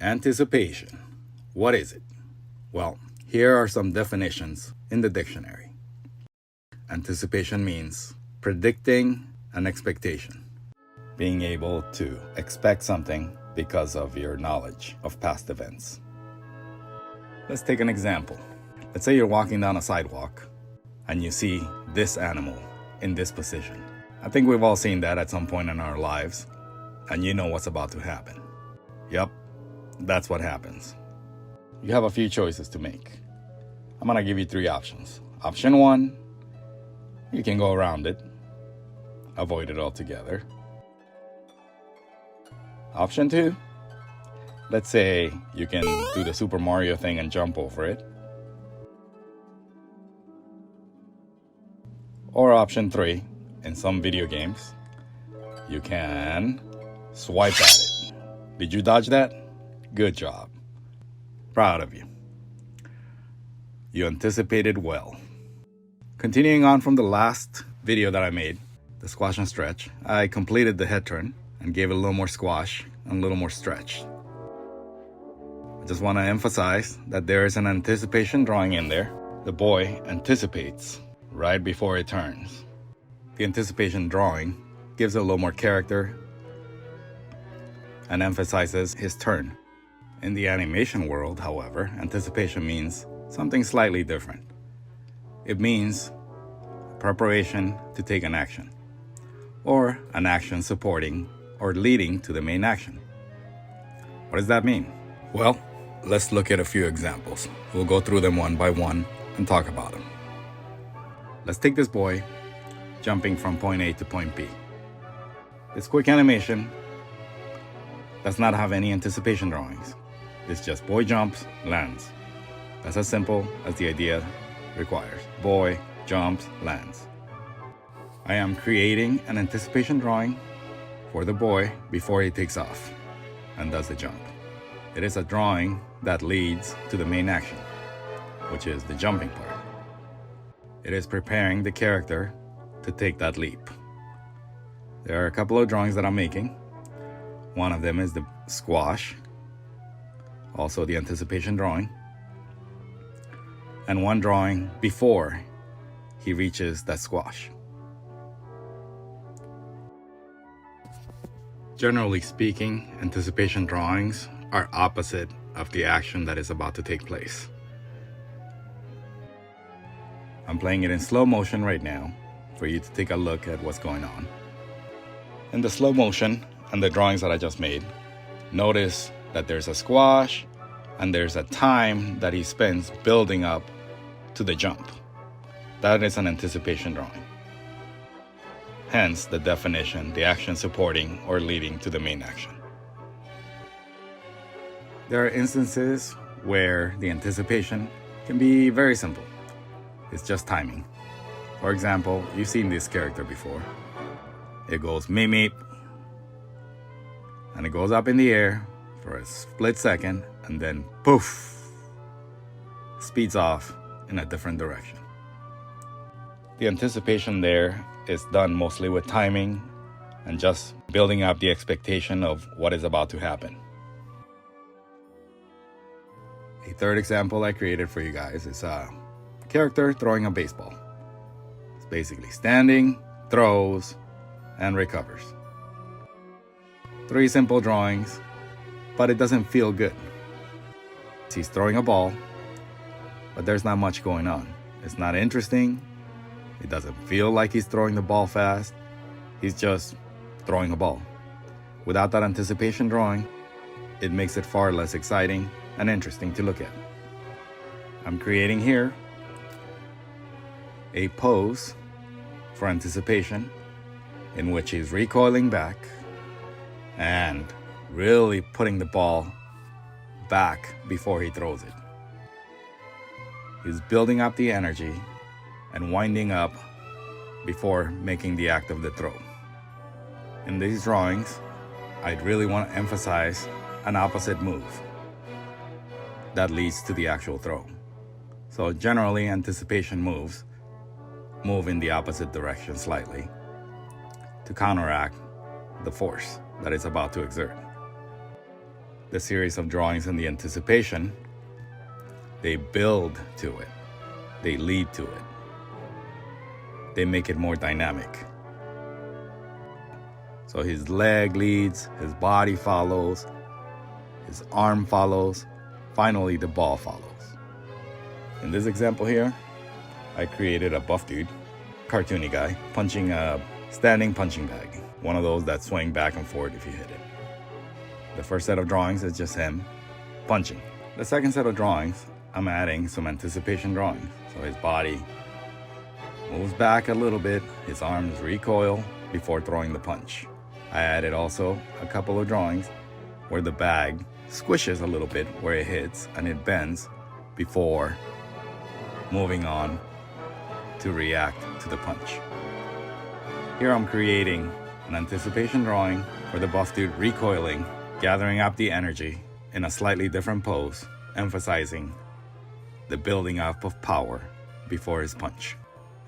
Anticipation. What is it? Well, here are some definitions in the dictionary. Anticipation means predicting an expectation, being able to expect something because of your knowledge of past events. Let's take an example. Let's say you're walking down a sidewalk and you see this animal in this position. I think we've all seen that at some point in our lives, and you know what's about to happen. Yep, that's what happens. You have a few choices to make. I'm gonna give you 3 options. Option 1, you can go around it, avoid it altogether. Option 2, let's say you can do the Super Mario thing and jump over it. Or option 3, in some video games, you can swipe at it. Did you dodge that? Good job. Proud of you. You anticipated well. Continuing on from the last video that I made, the squash and stretch, I completed the head turn and gave it a little more squash and a little more stretch. I just want to emphasize that there is an anticipation drawing in there. The boy anticipates right before it turns. The anticipation drawing gives it a little more character and emphasizes his turn. In the animation world, however, anticipation means something slightly different. It means preparation to take an action, or an action supporting or leading to the main action. What does that mean? Well, let's look at a few examples. We'll go through them one by one and talk about them. Let's take this boy jumping from point A to point B. This quick animation does not have any anticipation drawings. It's just boy jumps, lands. That's as simple as the idea requires. Boy jumps, lands. I am creating an anticipation drawing for the boy before he takes off and does the jump. It is a drawing that leads to the main action, which is the jumping part. It is preparing the character to take that leap. There are a couple of drawings that I'm making. One of them is the squash, also the anticipation drawing, and one drawing before he reaches that squash. Generally speaking, anticipation drawings are opposite of the action that is about to take place. I'm playing it in slow motion right now for you to take a look at what's going on. In the slow motion and the drawings that I just made, notice that there's a squash and there's a time that he spends building up to the jump. That is an anticipation drawing. Hence the definition, the action supporting or leading to the main action. There are instances where the anticipation can be very simple. It's just timing. For example, you've seen this character before. It goes meep meep, and it goes up in the air for a split second, and then poof, speeds off in a different direction. The anticipation there is done mostly with timing and just building up the expectation of what is about to happen. A third example I created for you guys is a character throwing a baseball. It's basically standing, throws, and recovers. 3 simple drawings, but it doesn't feel good. He's throwing a ball, but there's not much going on. It's not interesting. It doesn't feel like he's throwing the ball fast. He's just throwing a ball. Without that anticipation drawing, it makes it far less exciting and interesting to look at. I'm creating here a pose for anticipation in which he's recoiling back and really putting the ball back before he throws it. He's building up the energy and winding up before making the act of the throw. In these drawings, I'd really want to emphasize an opposite move that leads to the actual throw. So generally, anticipation moves move in the opposite direction slightly to counteract the force that it's about to exert. the series of drawings and the anticipation, they build to it. They lead to it. They make it more dynamic. So his leg leads, his body follows, his arm follows, finally the ball follows. In this example here, I created a buff dude, cartoony guy, punching a standing punching bag. One of those that swing back and forth if you hit it. The first set of drawings is just him punching. The second set of drawings, I'm adding some anticipation drawings. So his body moves back a little bit, his arms recoil before throwing the punch. I added also a couple of drawings where the bag squishes a little bit where it hits and it bends before moving on to react to the punch. Here I'm creating an anticipation drawing for the buff dude recoiling, gathering up the energy in a slightly different pose, emphasizing the building up of power before his punch.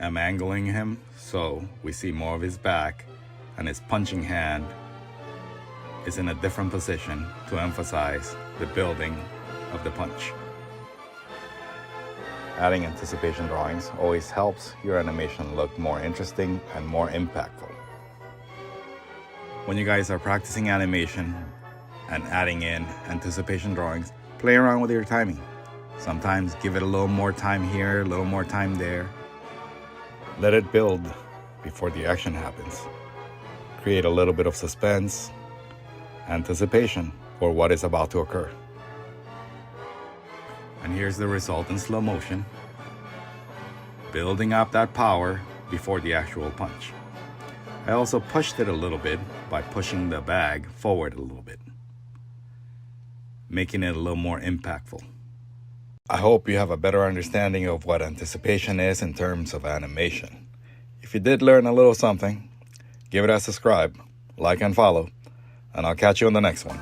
I'm angling him so we see more of his back, and his punching hand is in a different position to emphasize the building of the punch. Adding anticipation drawings always helps your animation look more interesting and more impactful. When you guys are practicing animation and adding in anticipation drawings, play around with your timing. Sometimes give it a little more time here, a little more time there. Let it build before the action happens. Create a little bit of suspense, anticipation for what is about to occur. And here's the result in slow motion, building up that power before the actual punch. I also pushed it a little bit by pushing the bag forward a little bit, making it a little more impactful. I hope you have a better understanding of what anticipation is in terms of animation. If you did learn a little something, give it a subscribe, like and follow, and I'll catch you on the next one.